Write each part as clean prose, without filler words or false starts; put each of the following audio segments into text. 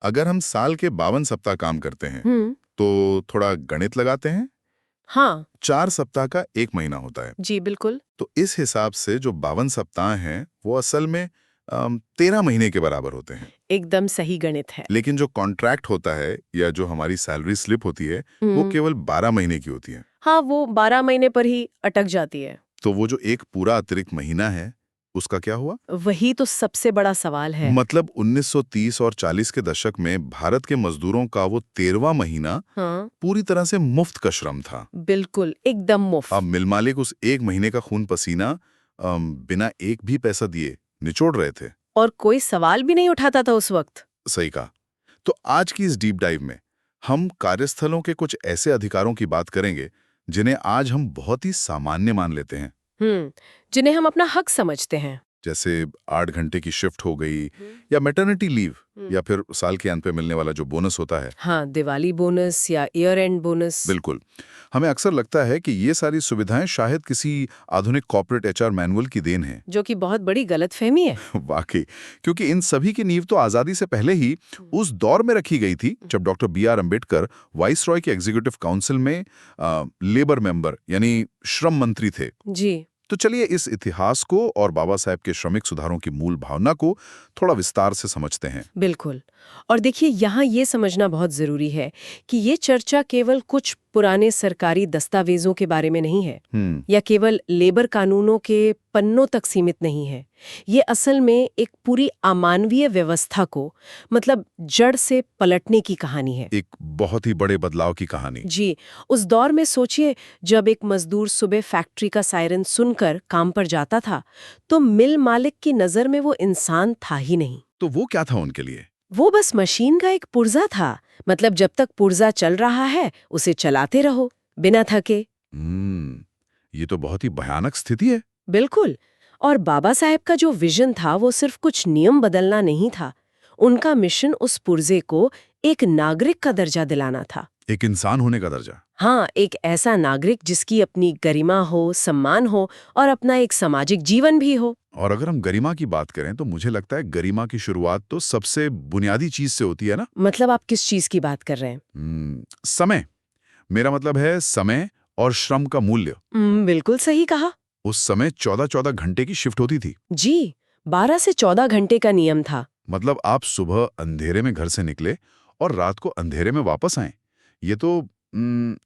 अगर हम साल के 52 सप्ताह काम करते हैं हम्म। तो थोड़ा गणित लगाते हैं। हाँ 4 सप्ताह का 1 महीना होता है। जी बिल्कुल। तो इस हिसाब से जो 52 सप्ताह हैं वो असल में 13 महीने के बराबर होते हैं। एकदम सही गणित है। लेकिन जो कॉन्ट्रैक्ट होता है या जो हमारी सैलरी स्लिप होती है वो हम्म। केवल 12 महीने की होती है। हाँ वो 12 महीने पर ही अटक जाती है। तो वो जो एक पूरा अतिरिक्त महीना है उसका क्या हुआ? वही तो सबसे बड़ा सवाल है। मतलब 1930 और 40 के दशक में भारत के मजदूरों का वो 13वां महीना हाँ पूरी तरह से मुफ्त का श्रम था। बिल्कुल एकदम अब मुफ्त। मिल मालिक उस 1 महीने का खून पसीना बिना एक भी पैसा दिए निचोड़ रहे थे। और कोई सवाल भी नहीं उठाता था उस वक्त। सही कहा। तो आज की इस डीप डाइव में हम कार्यस्थलों के कुछ ऐसे अधिकारों की बात करेंगे जिन्हें आज हम बहुत ही सामान्य मान लेते हैं। जिन्हें हम अपना हक समझते हैं। जैसे 8 घंटे की शिफ्ट हो गई या मैटरनिटी लीव या फिर साल के अंत पे मिलने वाला जो बोनस होता है। हाँ दिवाली बोनस या ईयर एंड बोनस। बिल्कुल। हमें अक्सर लगता है कि ये सारी सुविधाएं शायद किसी आधुनिक कॉर्पोरेट एचआर मैनुअल की देन है। जो कि बहुत बड़ी गलतफहमी है। वाकई, क्योंकि इन सभी की नींव तो आजादी से पहले ही उस दौर में रखी गई थी जब डॉक्टर B.R. अम्बेडकर वाइसरॉय के एग्जीक्यूटिव काउंसिल में लेबर मेंबर यानी श्रम मंत्री थे। जी तो चलिए इस इतिहास को और बाबा साहेब के श्रमिक सुधारों की मूल भावना को थोड़ा विस्तार से समझते हैं। बिल्कुल। और देखिए यहाँ ये समझना बहुत ज़रूरी है कि ये चर्चा केवल कुछ पुराने सरकारी दस्तावेजों के बारे में नहीं है या केवल लेबर कानूनों के पन्नों तक सीमित नहीं है। ये असल में एक पूरी अमानवीय व्यवस्था को मतलब जड़ से पलटने की कहानी है। एक बहुत ही बड़े बदलाव की कहानी। जी। उस दौर में सोचिए जब एक मजदूर सुबह फैक्ट्री का सायरन सुनकर काम पर जाता था तो मिल मालिक की नज़र में वो इंसान था ही नहीं। तो वो क्या था उनके लिए? वो बस मशीन का एक पुर्जा था। मतलब जब तक पुर्जा चल रहा है उसे चलाते रहो बिना थके। ये तो बहुत ही भयानक स्थिति है। बिल्कुल। और बाबा साहेब का जो विजन था वो सिर्फ कुछ नियम बदलना नहीं था। उनका मिशन उस पुर्जे को एक नागरिक का दर्जा दिलाना था। एक इंसान होने का दर्जा। हाँ एक ऐसा नागरिक जिसकी अपनी गरिमा हो, सम्मान हो और अपना एक सामाजिक जीवन भी हो। और अगर हम गरिमा की बात करें तो मुझे लगता है गरिमा की शुरुआत तो सबसे बुनियादी चीज से होती है ना। मतलब आप किस चीज की बात कर रहे हैं? समय। मेरा मतलब है समय और श्रम का मूल्य। बिल्कुल सही कहा। उस समय 14-14 घंटे की शिफ्ट होती थी। जी 12 से 14 घंटे का नियम था। मतलब आप सुबह अंधेरे में घर से निकले और रात को अंधेरे में वापस आए। ये तो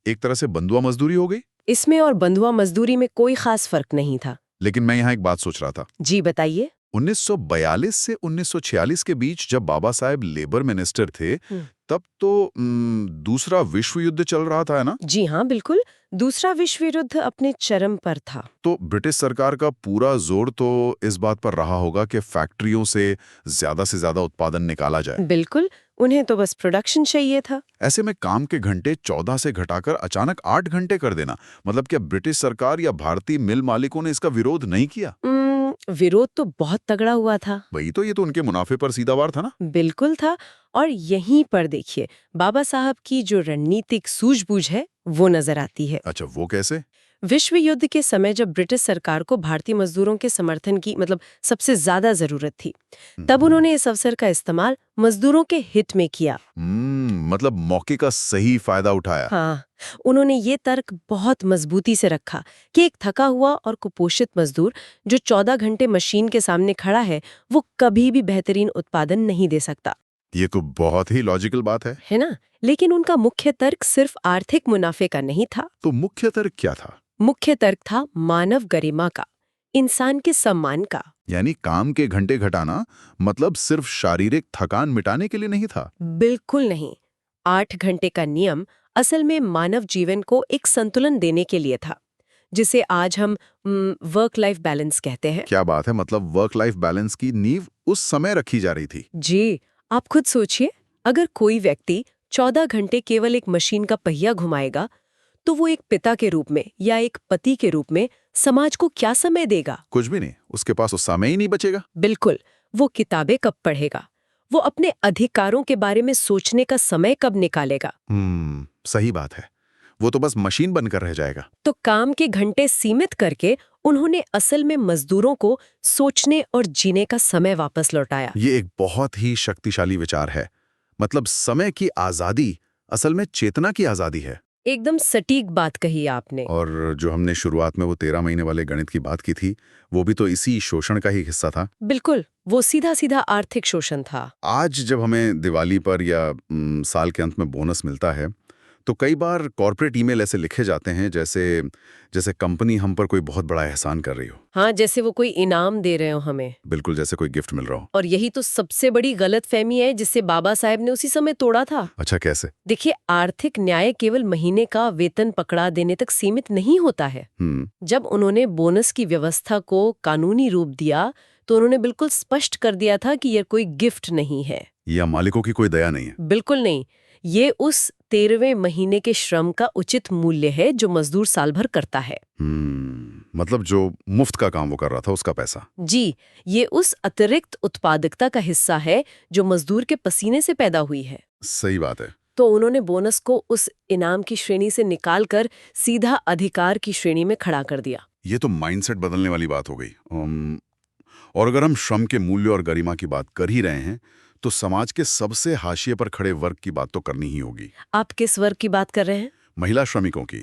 एक तरह से बंधुआ मजदूरी हो गई। इसमें और बंधुआ मजदूरी में कोई खास फर्क नहीं था। लेकिन मैं यहाँ एक बात सोच रहा था। जी बताइए। 1942 से 1946 के बीच जब बाबा साहेब लेबर मिनिस्टर थे तब तो दूसरा विश्व युद्ध चल रहा था, है ना? जी हाँ बिल्कुल। दूसरा विश्व युद्ध अपने चरम पर था। तो ब्रिटिश सरकार का पूरा जोर तो इस बात पर रहा होगा कि फैक्ट्रियों से ज्यादा उत्पादन निकाला जाए। बिल्कुल। उन्हें तो बस प्रोडक्शन चाहिए था। ऐसे में काम के घंटे 14 से घटाकर अचानक 8 घंटे कर देना, मतलब क्या ब्रिटिश सरकार या भारतीय मिल मालिकों ने इसका विरोध नहीं किया? विरोध तो बहुत तगड़ा हुआ था। वही तो, ये तो उनके मुनाफे पर सीधा वार था ना। बिल्कुल था। और यहीं पर देखिए बाबा साहब की जो रणनीतिक सूझबूझ है वो नजर आती है। अच्छा, वो कैसे? विश्व युद्ध के समय जब ब्रिटिश सरकार को भारतीय मजदूरों के समर्थन की मतलब सबसे ज्यादा जरूरत थी तब उन्होंने इस अवसर का इस्तेमाल मजदूरों के हित में किया। मतलब मौके का सही फायदा उठाया। हाँ उन्होंने ये तर्क बहुत मजबूती से रखा कि एक थका हुआ और कुपोषित मजदूर जो 14 घंटे मशीन के सामने खड़ा है वो कभी भी बेहतरीन उत्पादन नहीं दे सकता। ये तो बहुत ही लॉजिकल बात है ना? लेकिन उनका मुख्य तर्क सिर्फ आर्थिक मुनाफे का नहीं था। तो मुख्य तर्क क्या था? मुख्य तर्क था मानव गरिमा का, इंसान के सम्मान का। यानी काम के घंटे घटाना मतलब सिर्फ शारीरिक थकान मिटाने के लिए नहीं था। बिल्कुल नहीं। 8 घंटे का नियम असल में मानव जीवन को एक संतुलन देने के लिए था जिसे आज हम वर्क लाइफ बैलेंस कहते हैं। क्या बात है, मतलब वर्क लाइफ बैलेंस की नींव उस समय रखी जा रही थी। जी आप खुद सोचिए अगर कोई व्यक्ति 14 घंटे केवल एक मशीन का पहिया घुमाएगा तो वो एक पिता के रूप में या एक पति के रूप में समाज को क्या समय देगा? कुछ भी नहीं, उसके पास उस समय ही नहीं बचेगा। बिल्कुल। वो किताबें कब पढ़ेगा, वो अपने अधिकारों के बारे में सोचने का समय कब निकालेगा? सही बात है, वो तो बस मशीन बनकर रह जाएगा। तो काम के घंटे सीमित करके उन्होंने असल में मजदूरों को सोचने और जीने का समय वापस लौटाया। ये एक बहुत ही शक्तिशाली विचार है। मतलब समय की आजादी असल में चेतना की आजादी है। एकदम सटीक बात कही आपने। और जो हमने शुरुआत में वो 13 महीने वाले गणित की बात की थी, वो भी तो इसी शोषण का ही हिस्सा था। बिल्कुल, वो सीधा सीधा आर्थिक शोषण था। आज जब हमें दिवाली पर या साल के अंत में बोनस मिलता है, तो कई बार कॉर्पोरेट ईमेल ऐसे लिखे जाते हैं जैसे जैसे कंपनी हम पर कोई बहुत बड़ा एहसान कर रही हो। हाँ, जैसे वो कोई इनाम दे रहे हो हमें। बिल्कुल, जैसे कोई गिफ्ट मिल रहा हो। और यही तो सबसे बड़ी गलतफहमी है जिसे बाबा साहेब ने उसी समय तोड़ा था। अच्छा, कैसे? देखिए, आर्थिक न्याय केवल महीने का वेतन पकड़ा देने तक सीमित नहीं होता है। जब उन्होंने बोनस की व्यवस्था को कानूनी रूप दिया, तो उन्होंने बिल्कुल स्पष्ट कर दिया था कि यह कोई गिफ्ट नहीं है। या मालिकों की कोई दया नहीं है। बिल्कुल नहीं। ये उस 13वें महीने के श्रम का उचित मूल्य है जो मजदूर साल भर करता है। मतलब जो मुफ्त का काम वो कर रहा था उसका पैसा। जी, ये उस अतिरिक्त उत्पादकता का हिस्सा है जो मजदूर के पसीने से पैदा हुई है। सही बात है। तो उन्होंने बोनस को उस इनाम की श्रेणी से निकालकर सीधा अधिकार की श्रेणी में खड़ा कर दिया। ये तो माइंडसेट बदलने वाली बात हो गई। और अगर हम श्रम के मूल्य और गरिमा की बात कर ही रहे हैं, तो समाज के सबसे हाशिए पर खड़े वर्ग की बात तो करनी ही होगी। आप किस वर्ग की बात कर रहे हैं? महिला श्रमिकों की।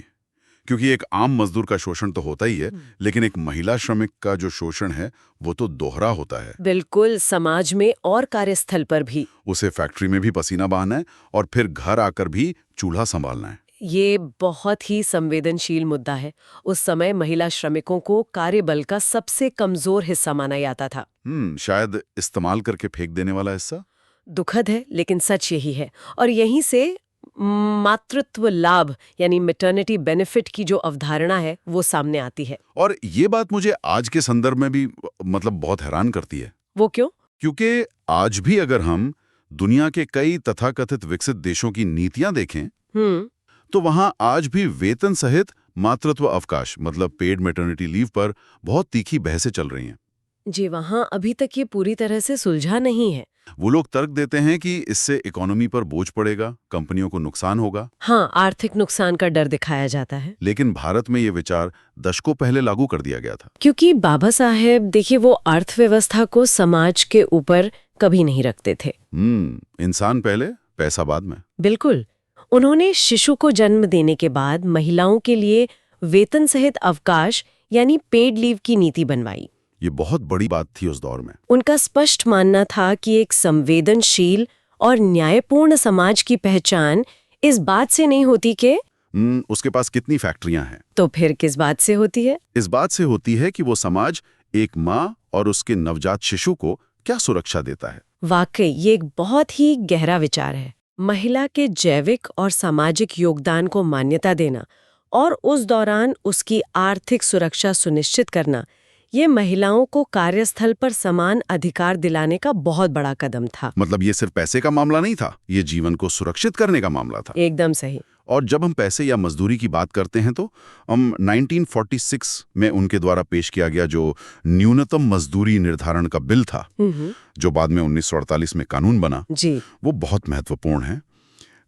क्योंकि एक आम मजदूर का शोषण तो होता ही है, लेकिन एक महिला श्रमिक का जो शोषण है वो तो दोहरा होता है। बिल्कुल, समाज में और कार्यस्थल पर भी। उसे फैक्ट्री में भी पसीना बहाना है और फिर घर आकर भी चूल्हा संभालना है। ये बहुत ही संवेदनशील मुद्दा है। उस समय महिला श्रमिकों को कार्यबल का सबसे कमजोर हिस्सा माना जाता था। शायद इस्तेमाल करके फेंक देने वाला हिस्सा। दुखद है, लेकिन सच यही है। और यहीं से मातृत्व लाभ यानी मैटरनिटी बेनिफिट की जो अवधारणा है वो सामने आती है। और ये बात मुझे आज के संदर्भ में भी मतलब बहुत हैरान करती है। वो क्यों? क्योंकि आज भी अगर हम दुनिया के कई तथाकथित विकसित देशों की नीतियां देखें, तो वहां आज भी वेतन सहित मातृत्व अवकाश मतलब पेड मैटरनिटी लीव पर बहुत तीखी बहसें चल रही हैं। जी, वहां अभी तक ये पूरी तरह से सुलझा नहीं है। वो लोग तर्क देते हैं कि इससे इकोनॉमी पर बोझ पड़ेगा, कंपनियों को नुकसान होगा। हाँ, आर्थिक नुकसान का डर दिखाया जाता है। लेकिन भारत में ये विचार दशकों पहले लागू कर दिया गया था। क्योंकि बाबा साहेब, देखिए, वो अर्थव्यवस्था को समाज के ऊपर कभी नहीं रखते थे। इंसान पहले, पैसा बाद में। बिल्कुल। उन्होंने शिशु को जन्म देने के बाद महिलाओं के लिए वेतन सहित अवकाश यानी पेड लीव की नीति बनवाई। ये बहुत बड़ी बात थी उस दौर में। उनका स्पष्ट मानना था कि एक संवेदनशील और न्यायपूर्ण समाज की पहचान इस बात से नहीं होती कि उसके पास कितनी फैक्ट्रियां हैं। तो फिर किस बात से होती है? इस बात से होती है कि वो समाज एक माँ और उसके नवजात शिशु को क्या सुरक्षा देता है। वाकई ये एक बहुत ही गहरा विचार है। महिला के जैविक और सामाजिक योगदान को मान्यता देना और उस दौरान उसकी आर्थिक सुरक्षा सुनिश्चित करना, ये महिलाओं को कार्यस्थल पर समान अधिकार दिलाने का बहुत बड़ा कदम था। मतलब ये सिर्फ पैसे का मामला नहीं था, ये जीवन को सुरक्षित करने का मामला था। एकदम सही। और जब हम पैसे या मजदूरी की बात करते हैं तो हम 1946 में उनके द्वारा पेश किया गया जो न्यूनतम मजदूरी निर्धारण का बिल था, जो बाद में 1948 में कानून बना, जी, वो बहुत महत्वपूर्ण है।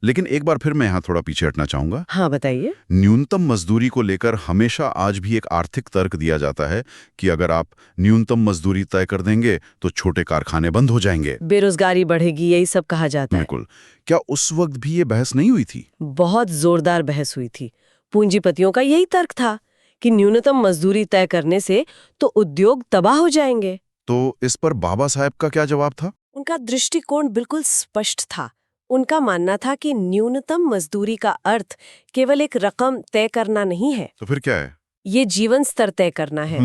लेकिन एक बार फिर मैं यहाँ थोड़ा पीछे हटना चाहूंगा। हाँ, बताइए। न्यूनतम मजदूरी को लेकर हमेशा आज भी एक आर्थिक तर्क दिया जाता है कि अगर आप न्यूनतम मजदूरी तय कर देंगे तो छोटे कारखाने बंद हो जाएंगे, बेरोजगारी बढ़ेगी, यही सब कहा जाता है। बिल्कुल। क्या उस वक्त भी ये बहस नहीं हुई थी? बहुत जोरदार बहस हुई थी। पूंजीपतियों का यही तर्क था कि न्यूनतम मजदूरी तय करने से तो उद्योग तबाह हो जाएंगे। तो इस पर बाबा साहेब का क्या जवाब था? उनका दृष्टिकोण बिल्कुल स्पष्ट था। उनका मानना था कि न्यूनतम मजदूरी का अर्थ केवल एक रकम तय करना नहीं है, तो फिर क्या है? ये जीवन स्तर तय करना है।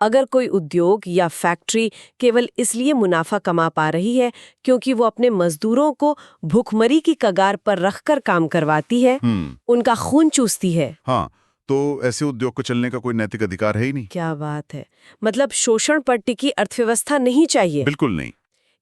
अगर कोई उद्योग या फैक्ट्री केवल इसलिए मुनाफा कमा पा रही है क्योंकि वो अपने मजदूरों को भूखमरी की कगार पर रखकर काम करवाती है, उनका खून चूसती है, हाँ, तो ऐसे उद्योग को चलने का कोई नैतिक अधिकार है ही नहीं। क्या बात है। मतलब शोषण पर टिकी अर्थव्यवस्था नहीं चाहिए। बिल्कुल नहीं।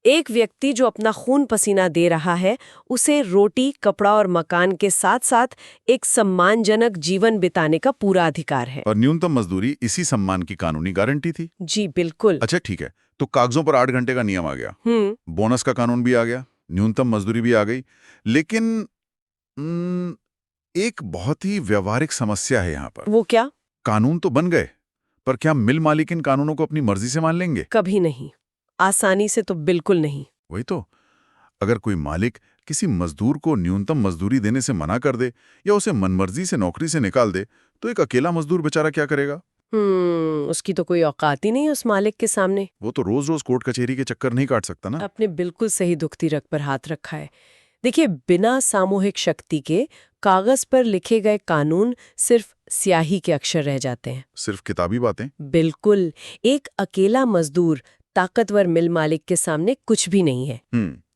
एक व्यक्ति जो अपना खून पसीना दे रहा है, उसे रोटी, कपड़ा और मकान के साथ साथ एक सम्मानजनक जीवन बिताने का पूरा अधिकार है। और न्यूनतम मजदूरी इसी सम्मान की कानूनी गारंटी थी। जी बिल्कुल। अच्छा ठीक है, तो कागजों पर 8 घंटे का नियम आ गया, बोनस का कानून भी आ गया, न्यूनतम मजदूरी भी आ गई, लेकिन एक बहुत ही व्यवहारिक समस्या है यहाँ पर। वो क्या? कानून तो बन गए, पर क्या मिल मालिक इन कानूनों को अपनी मर्जी से मान लेंगे? कभी नहीं। आसानी से तो बिल्कुल नहीं। वही तो। अगर कोई मालिक किसी मजदूर को न्यूनतम मजदूरी देने से मना कर दे या उसे मनमर्जी से नौकरी से निकाल दे, तो एक अकेला मजदूर बेचारा क्या करेगा? उसकी तो कोई औकात ही नहीं उस मालिक के सामने। वो तो रोज रोज कोर्ट कचहरी के चक्कर नहीं काट सकता ना। आपने बिल्कुल सही दुखती रग पर हाथ रखा है। देखिए, बिना सामूहिक शक्ति के कागज पर लिखे गए कानून सिर्फ स्याही के अक्षर रह जाते हैं। सिर्फ किताबी बातें। बिल्कुल, एक अकेला मजदूर ताकतवर मिल मालिक के सामने कुछ भी नहीं है।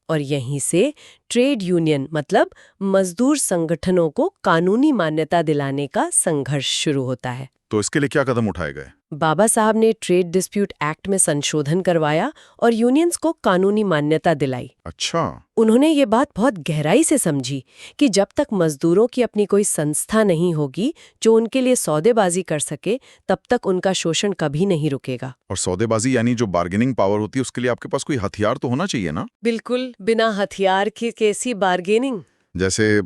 और यहीं से ट्रेड यूनियन मतलब मजदूर संगठनों को कानूनी मान्यता दिलाने का संघर्ष शुरू होता है। तो इसके लिए क्या कदम उठाए गए? बाबा साहब ने ट्रेड डिस्प्यूट एक्ट में संशोधन करवाया और यूनियंस को कानूनी मान्यता दिलाई। अच्छा। उन्होंने ये बात बहुत गहराई से समझी कि जब तक मजदूरों की अपनी कोई संस्था नहीं होगी जो उनके लिए सौदेबाजी कर सके, तब तक उनका शोषण कभी नहीं रुकेगा। और सौदेबाजी यानी जो बार्गेनिंग पावर होती है, उसके लिए आपके पास कोई हथियार तो होना चाहिए ना? बिल्कुल, बिना हथियार के कैसी बार्गेनिंग? जैसे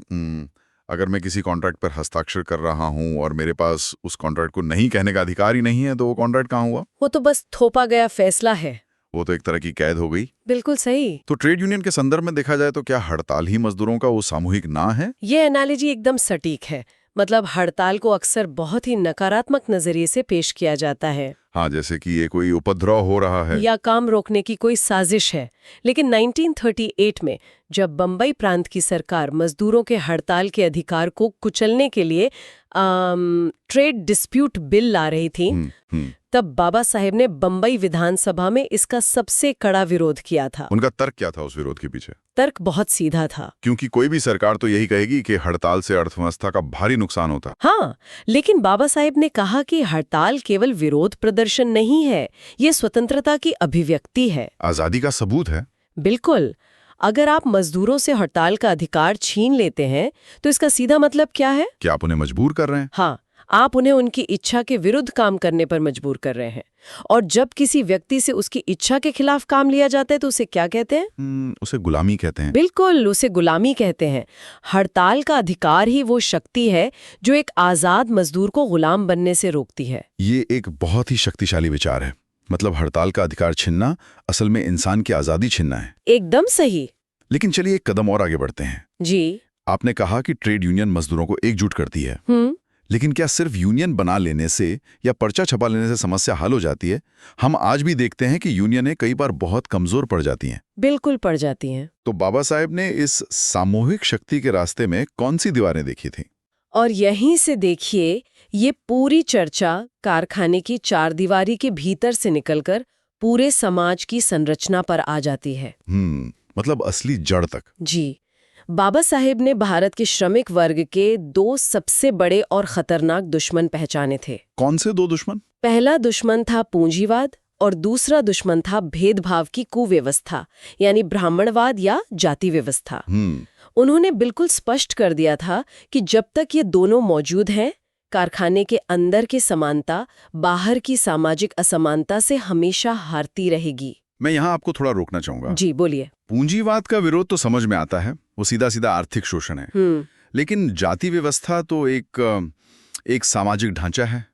अगर मैं किसी कॉन्ट्रैक्ट पर हस्ताक्षर कर रहा हूं और मेरे पास उस कॉन्ट्रैक्ट को नहीं कहने का अधिकार ही नहीं है, तो वो कॉन्ट्रैक्ट कहाँ हुआ? वो तो बस थोपा गया फैसला है। वो तो एक तरह की कैद हो गई। बिल्कुल सही। तो ट्रेड यूनियन के संदर्भ में देखा जाए तो क्या हड़ताल ही मजदूरों का वो सामूहिक ना है? ये एनालॉजी एकदम सटीक है। मतलब हड़ताल को अक्सर बहुत ही नकारात्मक नजरिए से पेश किया जाता है। हाँ, जैसे कि ये कोई उपद्रव हो रहा है या काम रोकने की कोई साजिश है। लेकिन 1938 में जब बम्बई प्रांत की सरकार मजदूरों के हड़ताल के अधिकार को कुचलने के लिए ट्रेड डिस्प्यूट बिल ला रही थी, तब बाबा साहेब ने बम्बई विधानसभा में इसका सबसे कड़ा विरोध किया था। उनका तर्क क्या था उस विरोध के पीछे? तर्क बहुत सीधा था। क्योंकि कोई भी सरकार तो यही कहेगी कि हड़ताल से अर्थव्यवस्था का भारी नुकसान होता। हाँ, लेकिन बाबा साहेब ने कहा कि हड़ताल केवल विरोध प्रदर्शन नहीं है, ये स्वतंत्रता की अभिव्यक्ति है, आजादी का सबूत है। बिल्कुल। अगर आप मजदूरों से हड़ताल का अधिकार छीन लेते हैं तो इसका सीधा मतलब क्या है? कि आप उन्हें मजबूर कर रहे हैं। हाँ, आप उन्हें उनकी इच्छा के विरुद्ध काम करने पर मजबूर कर रहे हैं। और जब किसी व्यक्ति से उसकी इच्छा के खिलाफ काम लिया जाता है तो उसे क्या कहते हैं? उसे गुलामी कहते हैं। बिल्कुल, उसे गुलामी कहते हैं। हड़ताल का अधिकार ही वो शक्ति है जो एक आजाद मजदूर को गुलाम बनने से रोकती है। ये एक बहुत ही शक्तिशाली विचार है। मतलब हड़ताल का अधिकार छीनना असल में इंसान की आजादी छीनना है। एकदम सही। लेकिन चलिए एक कदम और आगे बढ़ते हैं। जी। आपने कहा कि ट्रेड यूनियन मजदूरों को एकजुट करती है। लेकिन क्या सिर्फ यूनियन बना लेने से या पर्चा छपा लेने से समस्या हल हो जाती है? हम आज भी देखते हैं कि यूनियनें कई बार बहुत कमजोर पड़ जाती हैं। बिल्कुल पड़ जाती हैं। तो बाबा साहेब ने इस सामूहिक शक्ति के रास्ते में कौन सी दीवारें देखी थीं? और यहीं से देखिए, ये पूरी चर्चा कारखाने की चारदीवारी के भीतर से निकलकर पूरे समाज की संरचना पर आ जाती है। मतलब असली जड़ तक। जी। बाबा साहेब ने भारत के श्रमिक वर्ग के दो सबसे बड़े और खतरनाक दुश्मन पहचाने थे। कौन से दो दुश्मन? पहला दुश्मन था पूंजीवाद और दूसरा दुश्मन था भेदभाव की कुव्यवस्था, यानी ब्राह्मणवाद या जाति व्यवस्था। उन्होंने बिल्कुल स्पष्ट कर दिया था कि जब तक ये दोनों मौजूद हैं, कारखाने के अंदर की समानता बाहर की सामाजिक असमानता से हमेशा हारती रहेगी। मैं यहाँ आपको थोड़ा रोकना चाहूंगा। जी, बोलिए। पूंजीवाद का विरोध तो समझ में आता है, वो सीधा सीधा आर्थिक शोषण है। लेकिन जाति व्यवस्था तो एक सामाजिक ढांचा है।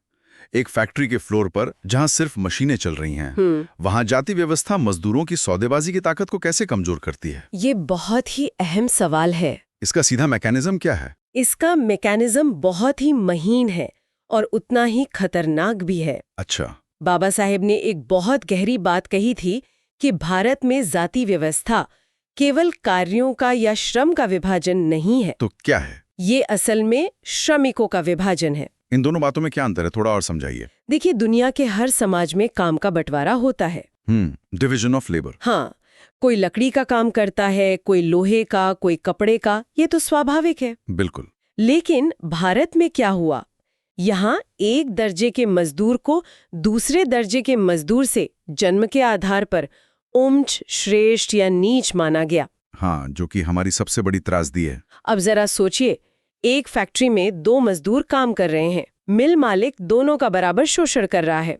एक फैक्ट्री के फ्लोर पर जहां सिर्फ मशीनें चल रही हैं, वहां जाति व्यवस्था मजदूरों की सौदेबाजी की ताकत को कैसे कमजोर करती है? ये बहुत ही अहम सवाल है। इसका सीधा मैकेनिज्म क्या है? इसका मैकेनिज्म बहुत ही महीन है और उतना ही खतरनाक भी है। अच्छा। बाबा साहेब ने एक बहुत गहरी बात कही थी कि भारत में जाति व्यवस्था केवल कार्यों का या श्रम का विभाजन नहीं है। तो क्या है? ये असल में श्रमिकों का विभाजन है। इन दोनों बातों में क्या अंतर है? थोड़ा और समझाइए। देखिए, दुनिया के हर समाज में काम का बंटवारा होता है। Division of labour. हाँ, कोई लकड़ी का काम करता है, कोई लोहे का, कोई कपड़े का, ये तो स्वाभाविक है। बिल्कुल। लेकिन भारत में क्या हुआ? यहाँ एक दर्जे के मजदूर को दूसरे दर्जे के मजदूर से जन्म के आधार पर उच्च, श्रेष्ठ या नीच माना गया। हाँ, जो कि हमारी सबसे बड़ी त्रासदी है। अब जरा सोचिए, एक फैक्ट्री में दो मजदूर काम कर रहे हैं, मिल मालिक दोनों का बराबर शोषण कर रहा है।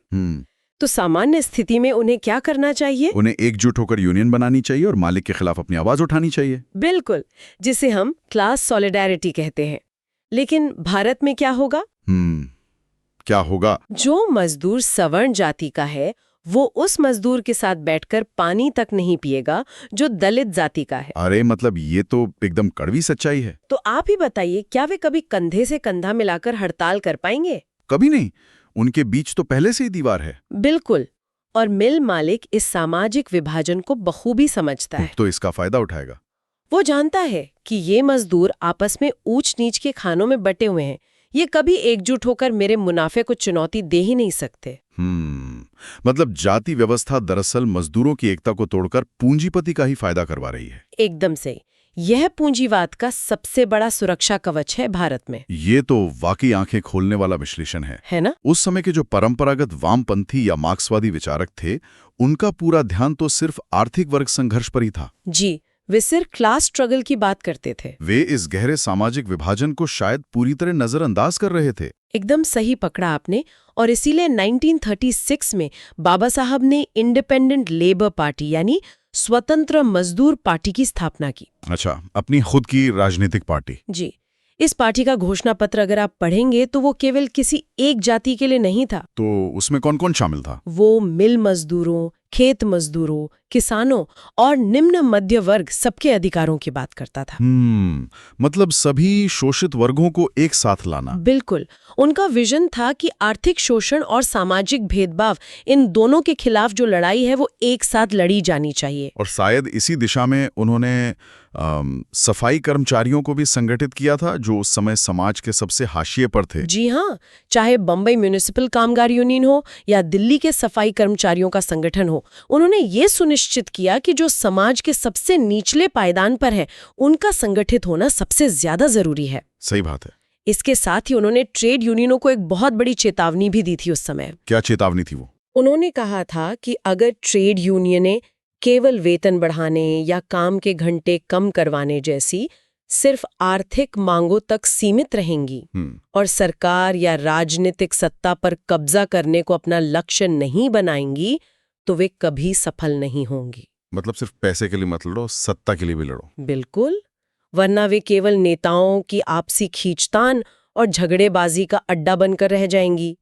तो सामान्य स्थिति में उन्हें क्या करना चाहिए? उन्हें एकजुट होकर यूनियन बनानी चाहिए और मालिक के खिलाफ अपनी आवाज उठानी चाहिए। बिल्कुल, जिसे हम क्लास सॉलिडेरिटी कहते हैं। लेकिन भारत में क्या होगा? क्या होगा? जो मजदूर सवर्ण जाति का है, वो उस मजदूर के साथ बैठकर पानी तक नहीं पिएगा जो दलित जाति का है। अरे मतलब ये तो एकदम कड़वी सच्चाई है। तो आप ही बताइए, क्या वे कभी कंधे से कंधा मिलाकर हड़ताल कर पाएंगे? कभी नहीं। उनके बीच तो पहले से ही दीवार है। बिल्कुल। और मिल मालिक इस सामाजिक विभाजन को बखूबी समझता है। तो इसका फायदा उठाएगा। वो जानता है कि ये मजदूर आपस में ऊंच नीच के खानों में बटे हुए हैं। ये कभी एकजुट होकर मेरे मुनाफे को चुनौती दे ही नहीं सकते। मतलब जाति व्यवस्था दरअसल मजदूरों की एकता को तोड़कर पूंजीपति का ही फायदा करवा रही है। एकदम से। यह पूंजीवाद का सबसे बड़ा सुरक्षा कवच है भारत में। ये तो वाकई आंखें खोलने वाला विश्लेषण है ना? उस समय के जो परंपरागत वामपंथी या मार्क्सवादी विचारक थे, उनका पूरा ध्यान तो सिर्फ आर्थिक वर्ग संघर्ष पर ही था। जी, वे सिर्फ क्लास स्ट्रगल की बात करते थे। वे इस गहरे सामाजिक विभाजन को शायद पूरी तरह नजरअंदाज कर रहे थे। एकदम सही पकड़ा आपने। और इसीलिए 1936 में बाबा साहब ने इंडिपेंडेंट लेबर पार्टी यानी स्वतंत्र मजदूर पार्टी की स्थापना की। अच्छा, अपनी खुद की राजनीतिक पार्टी। जी। इस पार्टी का घोषणा पत्र अगर आप पढ़ेंगे तो वो केवल किसी एक जाति के लिए नहीं था। तो उसमें कौन कौन शामिल था? वो मिल मजदूरों, खेत मजदूरों, किसानों और निम्न मध्य वर्ग सबके अधिकारों की बात करता था। मतलब सभी शोषित वर्गों को एक साथ लाना। बिल्कुल। उनका विजन था कि आर्थिक शोषण और सामाजिक भेदभाव, इन दोनों के खिलाफ जो लड़ाई है वो एक साथ लड़ी जानी चाहिए। और शायद इसी दिशा में उन्होंने सफाई कर्मचारियों को भी संगठित किया था, जो उस समय समाज के सबसे हाशिए पर थे। जी हाँ, चाहे बम्बई म्यूनिसिपल कामगार यूनियन हो या दिल्ली के सफाई कर्मचारियों का संगठन हो, उन्होंने ये सुनिश्चित किया कि जो समाज के सबसे निचले पायदान पर है, उनका संगठित होना सबसे ज्यादा जरूरी है। सही बात है। इसके साथ ही उन्होंने ट्रेड यूनियनों को एक बहुत बड़ी चेतावनी भी दी थी उस समय। क्या चेतावनी थी वो? उन्होंने कहा था कि अगर ट्रेड यूनियनें केवल वेतन बढ़ाने या काम के घंटे कम करवाने जैसी सिर्फ आर्थिक मांगों तक सीमित रहेंगी और सरकार या राजनीतिक सत्ता पर कब्जा करने को अपना लक्ष्य नहीं बनाएंगी, तो वे कभी सफल नहीं होंगी। मतलब सिर्फ पैसे के लिए मत लड़ो, सत्ता के लिए भी लड़ो। बिल्कुल, वरना वे केवल नेताओं की आपसी खींचतान और झगड़ेबाजी का अड्डा बनकर रह जाएंगी।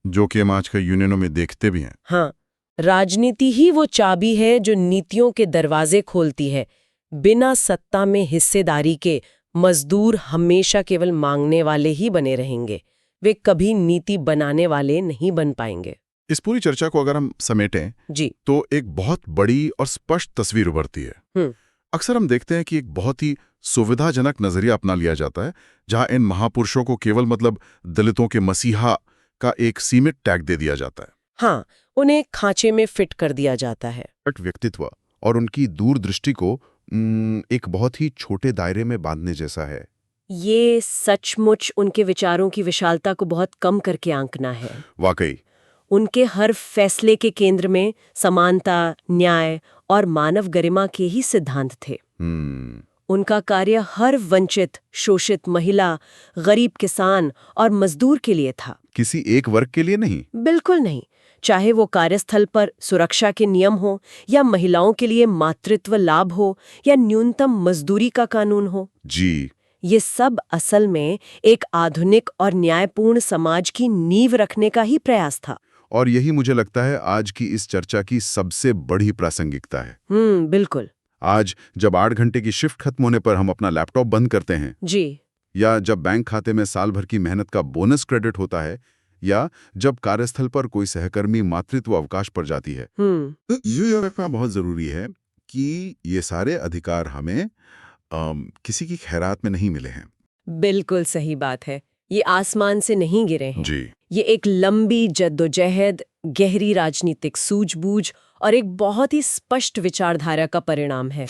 जो कि हम आजकल यूनियनों में देखते भी हैं। हाँ, राजनीति ही वो चाबी है जो नीतियों के दरवाजे खोलती है। बिना सत्ता में हिस्सेदारी के मजदूर हमेशा केवल मांगने वाले ही बने रहेंगे। वे कभी नीति बनाने वाले नहीं बन पाएंगे। इस पूरी चर्चा को अगर हम समेटें जी, तो एक बहुत बड़ी और स्पष्ट तस्वीर उभरती है। अक्सर हम देखते हैं कि एक बहुत ही सुविधाजनक नजरिया अपना लिया जाता है, जहां इन महापुरुषों को केवल मतलब दलितों के मसीहा का एक सीमित टैग दे दिया जाता है। हाँ, उन्हें खांचे में फिट कर दिया जाता है। व्यक्तित्व और उनकी दूरदृष्टि को एक बहुत ही छोटे दायरे में बांधने जैसा है। ये सचमुच उनके विचारों की विशालता को बहुत कम करके आंकना है। वाकई उनके हर फैसले के केंद्र में समानता, न्याय और मानव गरिमा के ही सिद्धांत थे। उनका कार्य हर वंचित, शोषित महिला, गरीब किसान और मजदूर के लिए था, किसी एक वर्ग के लिए नहीं। बिल्कुल नहीं। चाहे वो कार्यस्थल पर सुरक्षा के नियम हो या महिलाओं के लिए मातृत्व लाभ हो या न्यूनतम मजदूरी का कानून हो। जी, ये सब असल में एक आधुनिक और न्यायपूर्ण समाज की नींव रखने का ही प्रयास था। और यही मुझे लगता है आज की इस चर्चा की सबसे बड़ी प्रासंगिकता है। बिल्कुल। आज जब 8 घंटे की शिफ्ट खत्म होने पर हम अपना लैपटॉप बंद करते हैं, जी, या जब बैंक खाते में साल भर की मेहनत का बोनस क्रेडिट होता है, या जब कार्यस्थल पर कोई सहकर्मी मातृत्व अवकाश पर जाती है, ये रखना बहुत जरूरी है कि ये सारे अधिकार हमें किसी की खैरात में नहीं मिले हैं। बिल्कुल सही बात है। ये आसमान से नहीं गिरे हैं। जी, ये एक लंबी जद्दोजहद, गहरी राजनीतिक सूझबूझ और एक बहुत ही स्पष्ट विचारधारा का परिणाम है।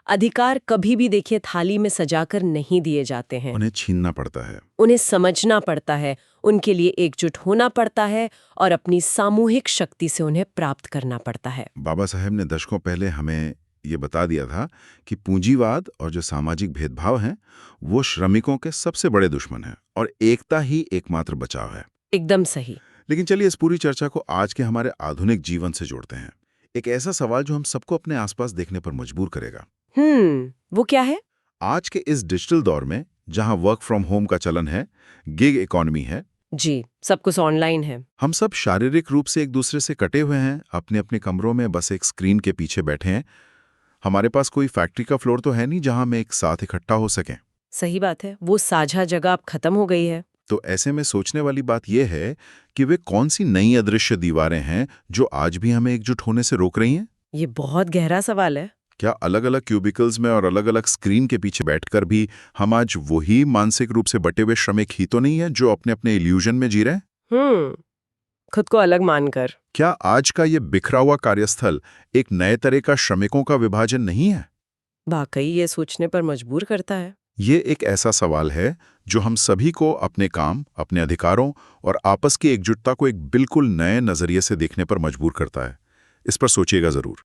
अधिकार कभी भी देखिए थाली में सजाकर नहीं दिए जाते हैं। उन्हें छीनना पड़ता है, उन्हें समझना पड़ता है, उनके लिए एकजुट होना पड़ता है और अपनी सामूहिक शक्ति से उन्हें प्राप्त करना पड़ता है। बाबा साहेब ने दशकों पहले हमें ये बता दिया था कि पूंजीवाद और जो सामाजिक भेदभाव हैं, वो श्रमिकों के सबसे बड़े दुश्मन हैं और एकता ही एकमात्र बचाव है। एकदम सही। लेकिन चलिए इस पूरी चर्चा को आज के हमारे आधुनिक जीवन से जोड़ते हैं। एक ऐसा सवाल जो हम सबको अपने आसपास देखने पर मजबूर करेगा। वो क्या है? आज के इस डिजिटल दौर में, जहां वर्क फ्रॉम होम का चलन है, गिग इकोनॉमी है, जी, सब कुछ ऑनलाइन है। हम सब शारीरिक रूप से एक दूसरे से कटे हुए हैं, अपने अपने कमरों में बस एक स्क्रीन के पीछे बैठे हैं। हमारे पास कोई फैक्ट्री का फ्लोर तो है नहीं जहां हम एक साथ इकट्ठा हो सकें। सही बात है, वो साझा जगह अब खत्म हो गई है। तो ऐसे में सोचने वाली बात यह है कि वे कौन सी नई अदृश्य दीवारें हैं जो आज भी हमें एकजुट होने से रोक रही हैं? ये बहुत गहरा सवाल है। क्या अलग-अलग क्यूबिकल्स में और अलग-अलग स्क्रीन के पीछे बैठकर भी हम आज वही मानसिक रूप से बटे हुए श्रमिक ही तो नहीं है जो अपने-अपने इल्यूजन में जी रहे हैं? खुद को अलग मानकर। क्या आज का ये बिखरा हुआ कार्यस्थल एक नए तरह का श्रमिकों का विभाजन नहीं है? वाकई ये सोचने पर मजबूर करता है। ये एक ऐसा सवाल है जो हम सभी को अपने काम, अपने अधिकारों और आपस की एकजुटता को एक बिल्कुल नए नजरिए से देखने पर मजबूर करता है। इस पर सोचिएगा जरूर।